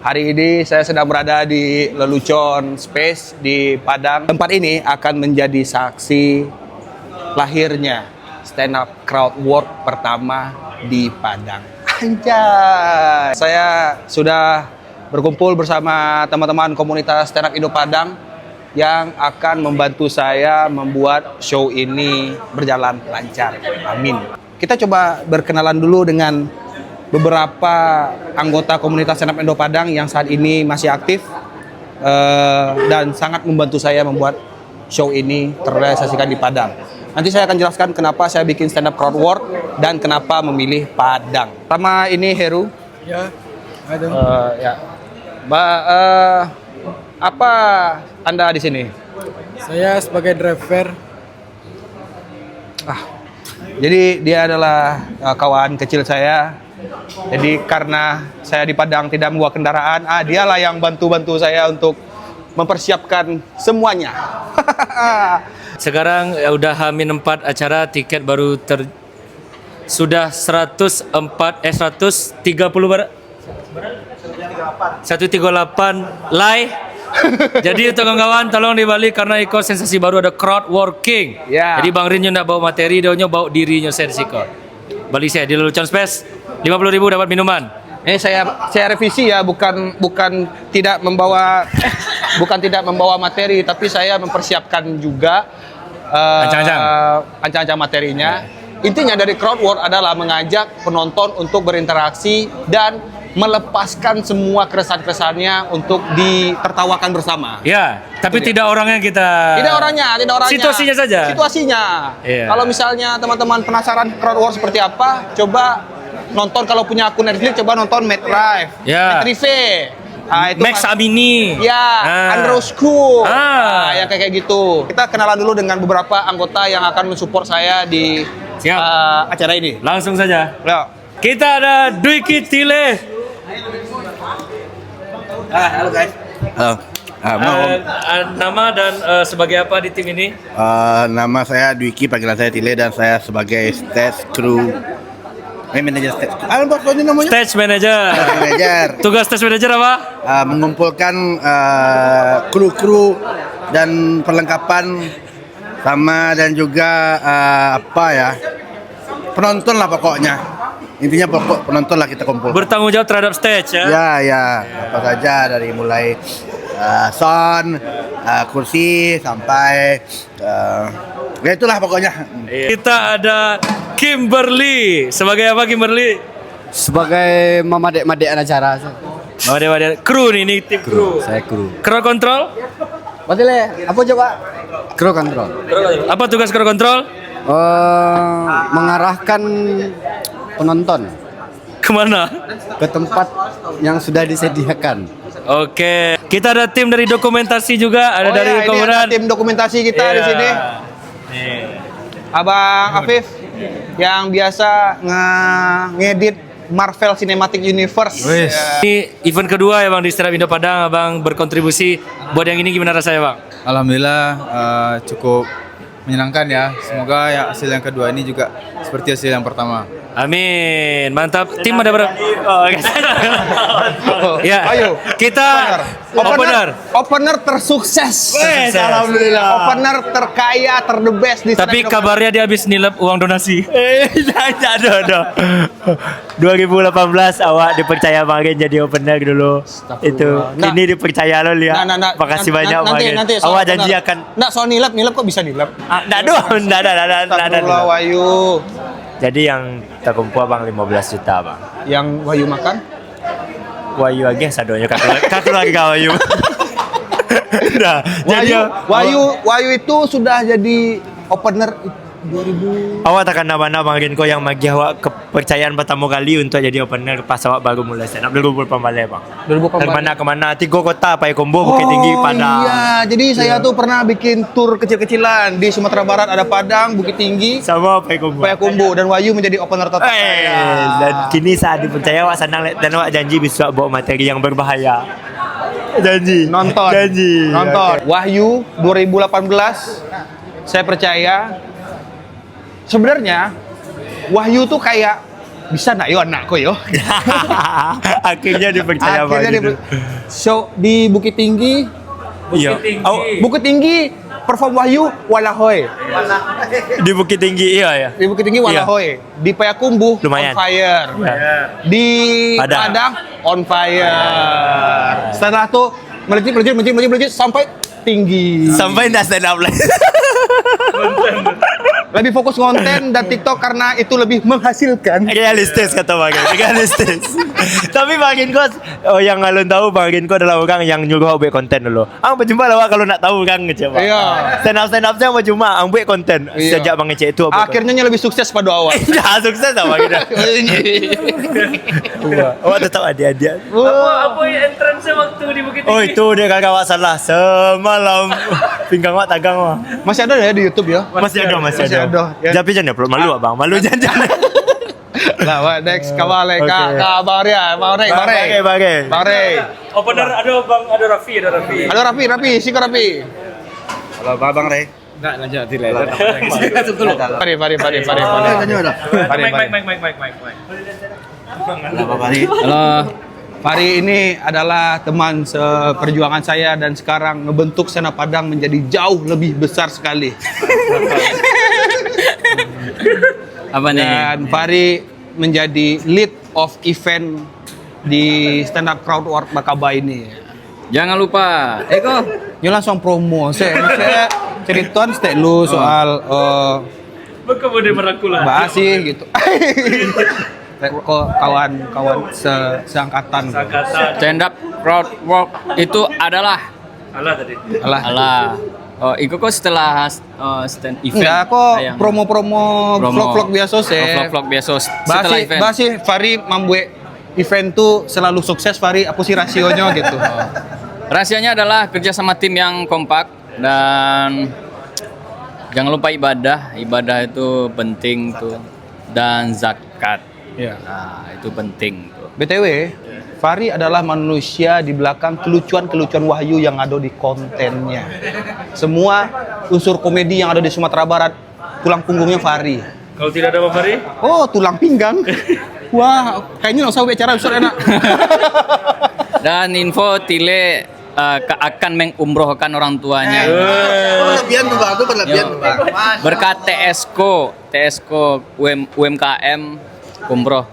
Hari ini saya sedang berada di Lelucon Space di Padang. Tempat ini akan menjadi saksi lahirnya stand up crowd work pertama di Padang. Anjay! Saya sudah berkumpul bersama teman-teman komunitas stand up Indo Padang yang akan membantu saya membuat show ini berjalan lancar. Amin. Kita coba berkenalan dulu dengan beberapa anggota komunitas stand up Indo Padang yang saat ini masih aktif dan sangat membantu saya membuat show ini terrealisasikan di Padang. Nanti saya akan jelaskan kenapa saya bikin stand up crowd work dan kenapa memilih Padang. Pertama ini Heru. Ya, ada. Ya, Mbak, apa Anda di sini? Saya sebagai driver. Jadi dia adalah kawan kecil saya. Jadi karena saya di Padang tidak membawa kendaraan, dialah yang bantu-bantu saya untuk mempersiapkan semuanya. Sekarang udah H-4 acara, tiket baru sudah 130 138 live. Jadi untuk kawan-kawan tolong dibalik karena ikut sensasi baru ada crowd working. Ya. Jadi Bang Rin nak bawa materi, dia bawa dirinya sensiko. Balik saya di Lelucon Space. 50.000 dapat minuman. Ini saya revisi ya, bukan tidak membawa materi, tapi saya mempersiapkan juga ancang-ancang materinya. Intinya dari crowd work adalah mengajak penonton untuk berinteraksi dan melepaskan semua keresahan-keresahannya untuk ditertawakan bersama. Ya, tapi tidak orangnya kita. Tidak orangnya. Situasinya saja. Situasinya. Iya. Kalau misalnya teman-teman penasaran crowd work seperti apa, coba nonton, kalau punya akun Netflix coba nonton Mad Drive, Ya. Mad Rive. Itu Max Amini. Ya, Andrew School. Ya kayak gitu. Kita kenalan dulu dengan beberapa anggota yang akan mensupport saya di Siap. acara ini. Langsung saja. Ya. Kita ada Dwiki Tile. Halo guys. Halo. Nama dan sebagai apa di tim ini? Nama saya Dwiki, panggilan saya Tile, dan saya sebagai stage crew. Manajer stage. Apa ini namanya? Stage manager. Manajer. Tugas stage manager apa? Mengumpulkan kru-kru dan perlengkapan sama, dan juga penonton lah pokoknya. Intinya penonton lah kita kumpul. Bertanggung jawab terhadap stage ya? Ya, apa saja dari mulai sound, kursi sampai ya itulah pokoknya. Kita ada Kimberly. Sebagai apa Kimberly? Sebagai mama dek-madek acara. Wadah. Kru ini tim kru. Saya kru. Kru kontrol? Betul apa coba? Kru kontrol. Apa tugas kru kontrol? Mengarahkan penonton Kemana? ke tempat yang sudah disediakan. Oke. Kita ada tim dari dokumentasi juga. Ada dari ini kemudian. ada tim dokumentasi kita di sini. Abang Afif yang biasa ngedit Marvel Cinematic Universe. Ini event kedua ya Bang di Stand Up Indo Padang. Abang berkontribusi. Buat yang ini gimana rasanya Bang? Alhamdulillah cukup menyenangkan ya. Semoga ya hasil yang kedua ini juga seperti hasil yang pertama. Amin, mantap. Tim ada berapa? Ya, Ayo. kita Opener tersukses. Alhamdulillah. Opener terkaya, the best di Tapi Stand Up Indo kabarnya dia habis nilep uang donasi. Ada. 2018 awak dipercaya Marin jadi opener dulu. Itu Nah. ini dipercaya lo lihat. Makasih banyak Marin. Awak janji akan. Nggak, soal nilep kok bisa nilep? Enggak ada. Astagfirullah, Wahyu. Jadi yang terkumpul Bang 15 juta Bang. Yang Wahyu makan? Wahyu lagi sadonya kartu lagi kau Wahyu. Nah, jadi Wahyu itu sudah jadi opener 2000. awak takkan nama-nama Marin kau yang magi awak kepercayaan pertama kali untuk jadi opener pas awak baru mulai stand up 2018 Bang. 2018. Dari mana ke mana? 3 kota Pai Kombo, Bukit Tinggi, Padang. Iya, jadi saya tuh pernah bikin tour kecil-kecilan di Sumatera Barat, ada Padang, Bukit Tinggi, Sama Pai Kombo. Payakumbuh, dan Wahyu menjadi opener tetap saya. Dan kini saat dipercaya awak senang dan awak janji bisa bawa materi yang berbahaya. Janji. Nonton. Janji. Wahyu 2018, saya percaya sebenarnya Wahyu tuh kayak bisa nak yo anakku yo. Akhirnya dipercaya Akhirnya begitu. show di Bukit Tinggi. Iya. Oh, Bukit Tinggi perform Wahyu Walahoy. di Bukit Tinggi iya ya. Di Bukit Tinggi Iya. Walahoy. Di Payakumbuh Lumayan. on fire. Iya. Di Padang. Padang on fire. Setelah itu melejit sampai tinggi. Sampai nggak stand up lagi. Lebih fokus konten dan TikTok karena itu lebih menghasilkan. Realistis kata Bagin, realistis. Tapi Bagin kok, yang ngalun tahu Bagin kok adalah orang yang nyuruh buat konten dulu. Percuma lah kalau nak tahu kan ngecek. Iya. Stand up saya percuma, buat konten Iya. sejak Bang ngecek itu. Akhirnya lebih sukses pada awal. Dah sukses lah Bagin. Awak tetap ada. Apa yang entrance waktu di Bukit Oh itu dia kakak awak salah semalam pinggang awak tagang awak. Masih ada ya di YouTube ya? Masih ada. Ya. Tapi jangan upload malu abang, malu jangan. Lah, Wak, next kawale Oke. Kak Bang Ria, Bang Rey. Bang Rey. Opener ada Bang, ada Raffi. Halo Rafi, siko Rafi. Halo Bang Rey. Mari. Halo. Fari ini adalah teman seperjuangan saya dan sekarang ngebentuk Stand Up Padang menjadi jauh lebih besar sekali. Apa nih? Dan Fari menjadi lead of event di Stand Up Crowd Work Bakaba ini. Jangan lupa, Eko. Ini langsung promo. Saya ceritakan stek lu soal Bukan boleh merangkul lah. bahas sih gitu. Kok kawan-kawan seangkatan. Stand up crowd work itu adalah Alah tadi. alah. Oh, itu kok setelah stand event. Enggak kok yang- promo vlog-vlog biasa sih. Vlog biasa setelah event. Bahas sih Fari membuat event tuh selalu sukses Fari. Apa sih rasionya gitu? Rahasianya adalah kerja sama tim yang kompak dan jangan lupa ibadah. Ibadah itu penting tuh. Dan zakat. Iya. Nah, itu penting tuh. BTW, Fari adalah manusia di belakang kelucuan-kelucuan Wahyu yang ada di kontennya. Semua unsur komedi yang ada di Sumatera Barat, tulang punggungnya Fari. Kalau tidak ada Bang Fari, Oh, tulang pinggang. Wah, kayaknya nggak usah bicara besar enak. Dan info Tile akan mengumrohkan orang tuanya. Berlebihan tuh Bang, itu berlebihan tuh Bang. Berkat TSCO UMKM umroh.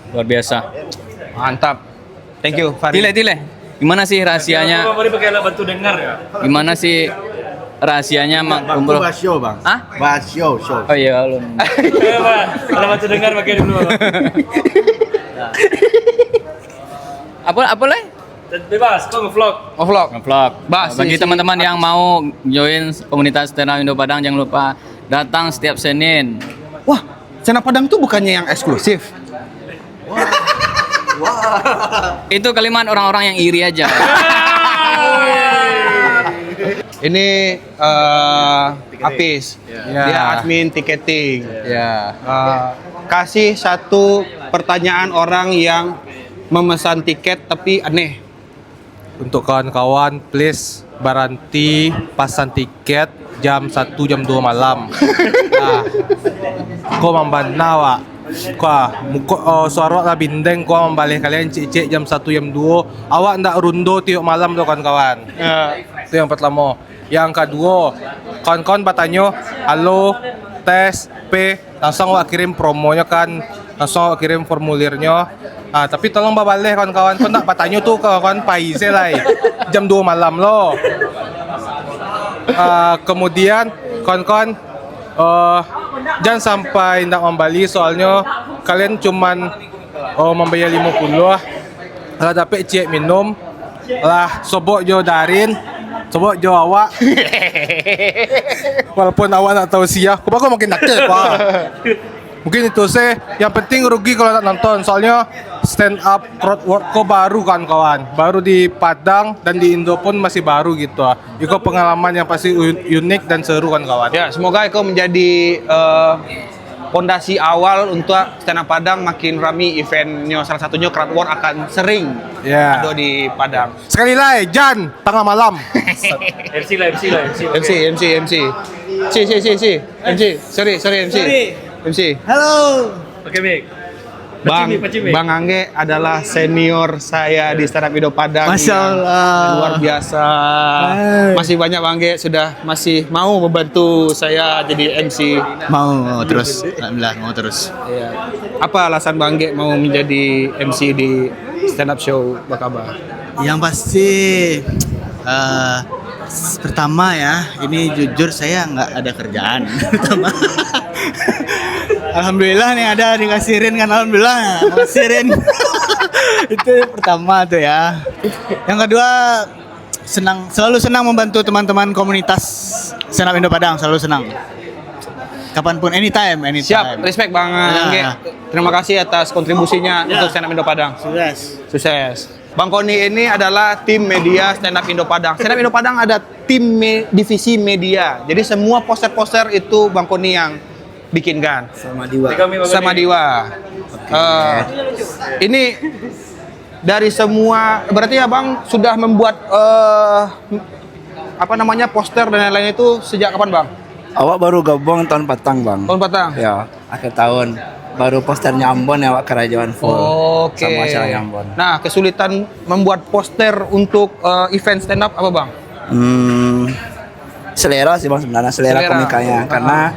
Luar biasa. Mantap. Thank you, Fari. Tile. Gimana sih rahasianya? Bang Fari pakai alat bantu dengar ya. Gimana sih rahasianya umroh? Bahas show Bang. Hah? Bahas show. Oh iya, lu. Alat bantu dengar pakai dulu. Apa lah? Bebas, kau nge-vlog. Vlog. Ngevlog. Bah, Bagi si- teman-teman yang mau join komunitas Stand Up Indo Padang, jangan lupa datang setiap Senin. Wah, Stand Up Padang tuh bukannya yang eksklusif. Itu kalimat orang-orang yang iri aja. Ini Apis. Dia admin tiketing. Ya. Kasih satu pertanyaan orang yang memesan tiket tapi aneh. Untuk kawan-kawan, please berhenti pasang tiket jam 1 jam 2 malam. Nah, kau membana wak. Kau suara lah bindeng kau membalik kalian cek jam 1 jam 2. Awak ndak rundo tiap malam tuh kawan-kawan. Itu yang pertama. Yang kedua, kawan-kawan bertanya, halo, tes, P, langsung awak kirim promonya kan, langsung awak kirim formulirnya. Tapi tolong balik kawan-kawan, kau nak bertanya tuh kawan-kawan paise lah, jam 2 malam loh. Kemudian kawan-kawan jangan sampai nak membalik soalnya kalian cuman membayar 50 lah dapat cek minum lah sobok jo darin sobok jo awak walaupun awak nak tahu siah kau makin nakal mungkin itu sih yang penting rugi kalau nak nonton soalnya stand up crowd work kok baru kan kawan baru di Padang dan di Indo pun masih baru gitu itu pengalaman yang pasti unik dan seru kan kawan. Ya, semoga itu menjadi fondasi awal untuk Stand Up Padang makin rame eventnya, salah satunya crowd work akan sering Ya. ada di Padang. Sekali lagi Jan tengah malam. MC lah. MC. MC. Sorry MC. MC. Oke, Mik. Bang Angge adalah senior saya di stand up Indo Padang. Masya yang Allah. luar biasa. Masih banyak Bang Angge masih mau membantu saya jadi MC. Mau terus, alhamdulillah mau terus. Iya. Apa alasan Bang Angge mau menjadi MC di stand up show Bakaba? Yang pasti pertama ya, ini jujur saya nggak ada kerjaan. Pertama, alhamdulillah nih ada dikasih Rin kan, alhamdulillah ngasih Rin. Itu pertama tuh ya. Yang kedua selalu senang membantu teman-teman komunitas stand up Indo Padang, selalu senang. Kapanpun, anytime. Siap, respect Bang Angge. Terima kasih atas kontribusinya untuk stand up Indo Padang. Sukses. Bang Koni ini adalah tim media stand up Indo Padang. Stand up Indo Padang ada tim divisi media. Jadi semua poster-poster itu Bang Koni yang bikinkan. Sama Diwa. Ini dari semua, berarti ya Bang sudah membuat poster dan lain-lain itu sejak kapan Bang? Awak baru gabung tahun petang bang. Tahun petang? Ya, akhir tahun. Baru posternya Ambon ya, awak kerajaan full. Oke. Sama acaranya Ambon. Nah, kesulitan membuat poster untuk event stand up apa Bang? Selera sih bang sebenarnya, selera komikanya. Karena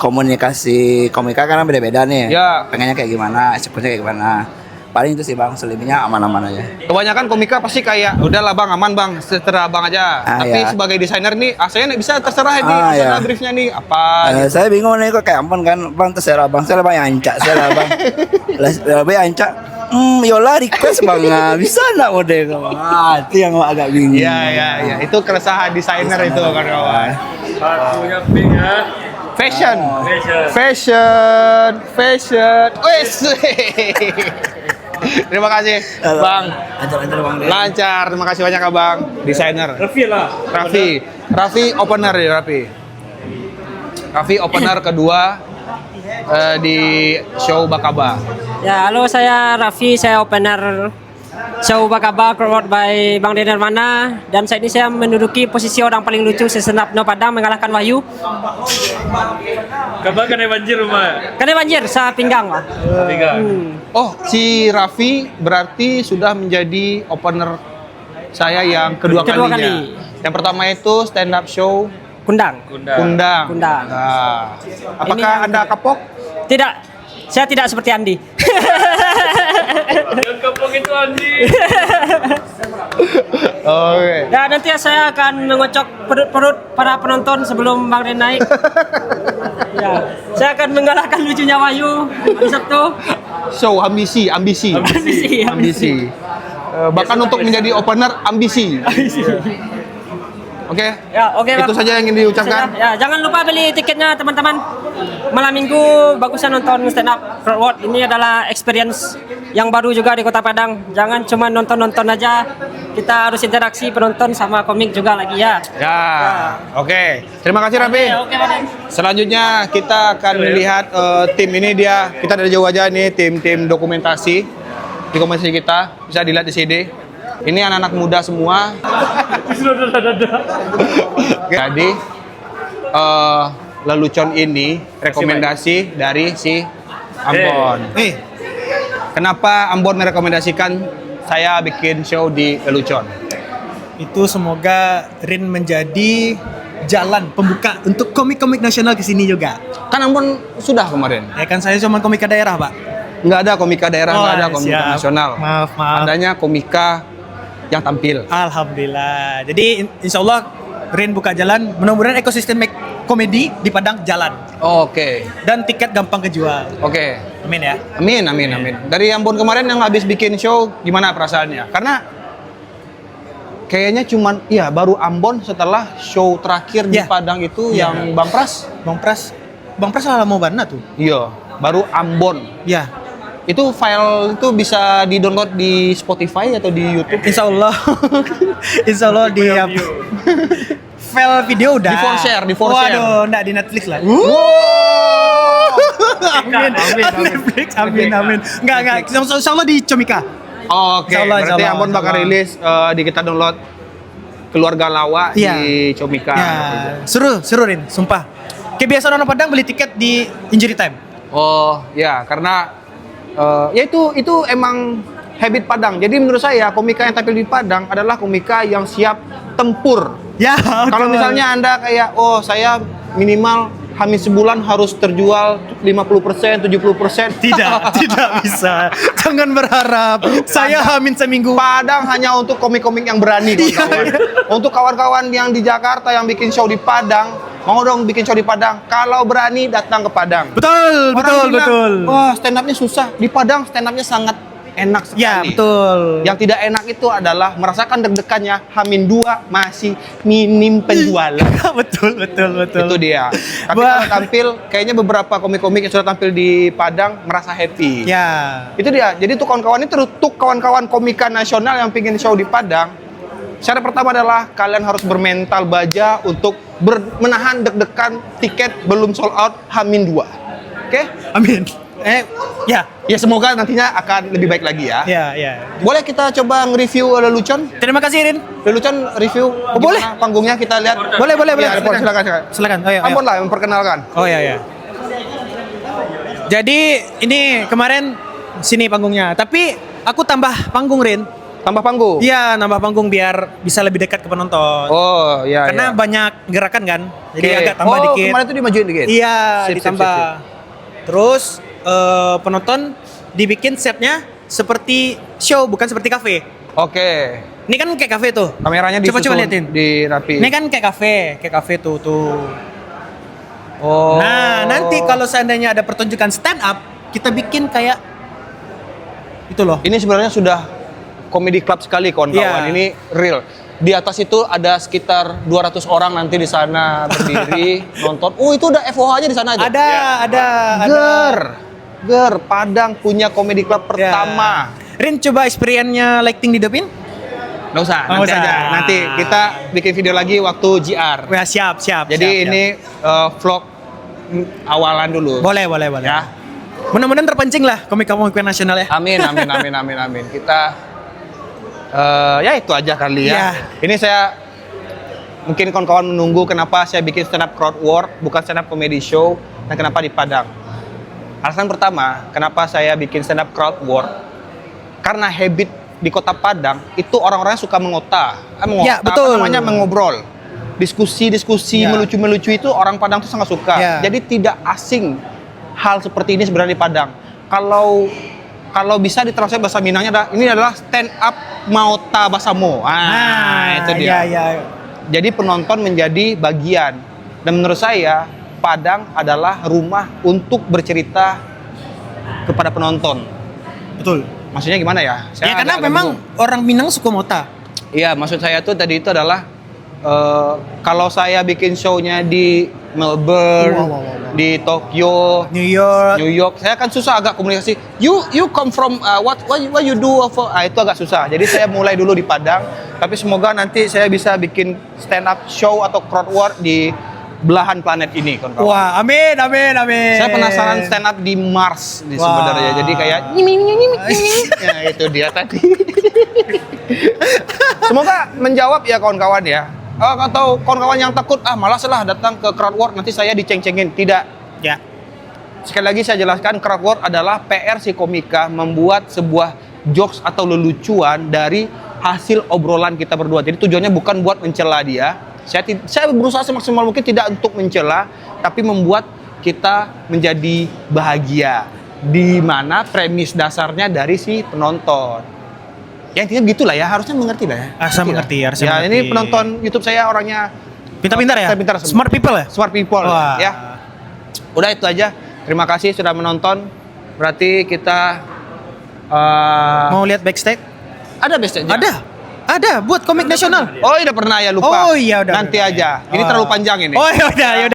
komunikasi komika kan beda-beda nih. Ya. Pengennya kayak gimana, eksekusinya kayak gimana. Paling itu sih bang, selebihnya aman-aman aja. Kebanyakan komika pasti kayak udahlah Bang, aman Bang, terserah Bang aja. Tapi ya. sebagai desainer nih, saya nih bisa terserah nih, terserah briefnya nih apa. Gitu. Saya bingung nih kok kayak Ambon kan, bang terserah bang, saya bang yang ancak, saya lah bang. Lebih ancak. Yola request bang, bisa nggak mode bang? Itu yang agak bingung. Iya, itu keresahan desainer itu kan kawan. Punya pink ya. Fashion. Wes. Terima kasih Bang. Lancar bang. Lancar, terima kasih banyak Abang. Desainer. Raffi opener ya Raffi opener kedua di show Bakaba. Ya, halo saya Raffi, saya opener show Bakaba crowd by Bang Dener Mana, dan saat ini saya menduduki posisi orang paling lucu sesenap No Padang mengalahkan Wahyu. Kabar kena banjir rumah. Kena banjir sa pinggang Pak. Oh, si Raffi berarti sudah menjadi opener saya yang kedua kalinya. Kali. Yang pertama itu stand up show Kundang. Kundang. Nah, apakah Anda kapok? Tidak. Saya tidak seperti Andi. Yang kapok itu Andi. Oke. Ya, nanti saya akan mengocok perut-perut para penonton sebelum Bang Ren naik. Ya, saya akan mengalahkan lucunya Wahyu hari Sabtu. So, ambisi. Bahkan untuk menjadi opener ambisi. Oke. Ya, oke Bang. Itu saja yang ingin diucapkan. Ya, jangan lupa beli tiketnya teman-teman. Malam Minggu bagusan nonton stand up crowd. Ini adalah experience yang baru juga di Kota Padang. Jangan cuma nonton-nonton aja. Kita harus interaksi penonton sama komik juga lagi ya. Oke. Terima kasih Raffi. Oke, Raden. Selanjutnya kita akan melihat tim ini kita dari jauh aja nih tim dokumentasi. Di dokumentasi kita bisa dilihat di sini. Ini anak-anak muda semua. Jadi lelucon ini rekomendasi dari si Ambon. Kenapa Ambon merekomendasikan saya bikin show di lelucon? Itu semoga Rin menjadi jalan pembuka untuk komik-komik nasional ke sini juga. Kan Ambon sudah kemarin. Ya kan saya cuma komika daerah, Pak. Nggak ada komika daerah, nggak ada komika siap. nasional. Maaf. Adanya komika yang tampil. Alhamdulillah. Jadi insya Allah Rin buka jalan. Mudah-mudahan ekosistem komedi di Padang jalan. Oke. Dan tiket gampang kejual. Oke. Amin ya. Amin. Dari Ambon kemarin yang habis bikin show, gimana perasaannya? Karena kayaknya baru Ambon setelah show terakhir di Padang itu yang Bang Pras. Bang Pras lama banget tuh. Iya, baru Ambon. Ya. Itu file itu bisa di-download di Spotify atau di YouTube? Insya Allah di file video udah. Di for share. Waduh, enggak di Netflix lah. Amin. Enggak. Insya Allah di Comika. Oke, berarti Ambon bakal rilis kita download Keluarga Lawa di Comika. Ya, seru Rin, sumpah. Kebiasaan orang Padang beli tiket di Injury Time. Oh, ya, karena Ya itu emang habit Padang. Jadi menurut saya komika yang tampil di Padang adalah komika yang siap tempur. Ya, Kalau misalnya Anda kayak, oh saya minimal Hamin sebulan harus terjual 50%, 70%. tidak bisa. Jangan berharap. Saya Hamin seminggu. Padang hanya untuk komik-komik yang berani, kawan-kawan. Untuk kawan-kawan yang di Jakarta yang bikin show di Padang, mau dong bikin show di Padang. Kalau berani datang ke Padang. Betul, betul. Wah, stand up-nya susah. Di Padang stand up-nya sangat enak sekali. Ya, betul. Yang tidak enak itu adalah merasakan deg-degannya Hamin 2 masih minim penjualan. betul. Itu dia. Tapi kalau tampil, kayaknya beberapa komik-komik yang sudah tampil di Padang merasa happy. Ya. Itu dia. Jadi untuk kawan-kawan itu, untuk kawan-kawan komika nasional yang pengen show di Padang, syarat pertama adalah kalian harus bermental baja untuk menahan deg-degan tiket belum sold out Hamin 2. Oke? Amin. Ya. Ya semoga nantinya akan lebih baik lagi ya. Ya. Boleh kita coba nge-review Lelucon? Terima kasih, Rin. Lelucon review. Boleh. Panggungnya kita lihat. Boleh. Ya, silakan. Silakan. Ayo. Ampun lah memperkenalkan. Oh ya. Jadi ini kemarin sini panggungnya, tapi aku tambah panggung, Rin. Tambah panggung? Iya, nambah panggung biar bisa lebih dekat ke penonton. Oh, iya. Karena banyak gerakan kan, jadi Oke. agak tambah dikit. Kemarin itu dimajuin dikit? Iya, Sip, ditambah. sip. Terus penonton dibikin setnya seperti show, bukan seperti kafe. Oke. Ini kan kayak kafe tuh. Kameranya Coba disusun, liatin. dirapi. Ini kan kayak kafe tuh. Oh. Nah, nanti kalau seandainya ada pertunjukan stand up, kita bikin kayak itu loh. Ini sebenarnya sudah comedy club sekali kawan-kawan. Iya. Ini real. Di atas itu ada sekitar 200 orang nanti di sana berdiri nonton. Oh, itu udah FOH-nya di sana aja. Ada. Ger, Padang punya comedy club pertama. Rin, coba experience-nya lighting di Depin? Nggak usah, Nggak nanti usah. aja. Nanti kita bikin video lagi waktu JR. Ya, siap. Jadi ini vlog awalan dulu. Boleh. Ya. Mudah-mudahan terpancing lah komik-komik nasional ya. Amin. Kita ya itu aja kali ya. Ya. Ini saya mungkin kawan-kawan menunggu kenapa saya bikin stand up crowd work, bukan stand up comedy show, dan kenapa di Padang. Alasan pertama, kenapa saya bikin stand up crowd work, karena habit di kota Padang itu orang-orangnya suka mengota. Ya, betul. Apa namanya, mengobrol. Diskusi melucu-melucu itu orang Padang tuh sangat suka. Ya. Jadi tidak asing hal seperti ini sebenarnya di Padang. Kalau bisa ditranslate bahasa Minangnya ini adalah stand up mauta basamo. Itu dia. Iya. Jadi penonton menjadi bagian. Dan menurut saya Padang adalah rumah untuk bercerita kepada penonton. Betul. Maksudnya gimana ya? Ya karena memang orang Minang suka mota. Iya, maksud saya tuh tadi itu adalah kalau saya bikin show-nya di Melbourne, di Tokyo, New York, saya kan susah agak komunikasi. You come from what you do for? Itu agak susah. Jadi saya mulai dulu di Padang, tapi semoga nanti saya bisa bikin stand up show atau crowd work di belahan planet ini, kawan-kawan. Wah, amin. Saya penasaran stand up di Mars sebenarnya. Jadi kayak ya itu dia tadi. Semoga menjawab ya kawan-kawan ya. Atau kawan-kawan yang takut malas lah datang ke crowd work nanti saya diceng-cengin. Tidak. Ya. Sekali lagi saya jelaskan, crowd work adalah PR si komika membuat sebuah jokes atau lelucuan dari hasil obrolan kita berdua. Jadi tujuannya bukan buat mencela dia. Saya berusaha semaksimal mungkin tidak untuk mencela, tapi membuat kita menjadi bahagia. Di mana premis dasarnya dari si penonton. Ya intinya begitulah ya, harusnya mengerti lah ya. Harusnya mengerti. Ini penonton YouTube saya orangnya pintar-pintar ya? Pintar. Smart people ya? Smart people. Wah. Ya. Udah itu aja. Terima kasih sudah menonton. Berarti kita mau lihat backstage? Ada backstage? Ada buat komik nasional. Oh, udah pernah ya, lupa. Oh iya udah. Nanti aja. Ini terlalu panjang ini. Oh iya udah.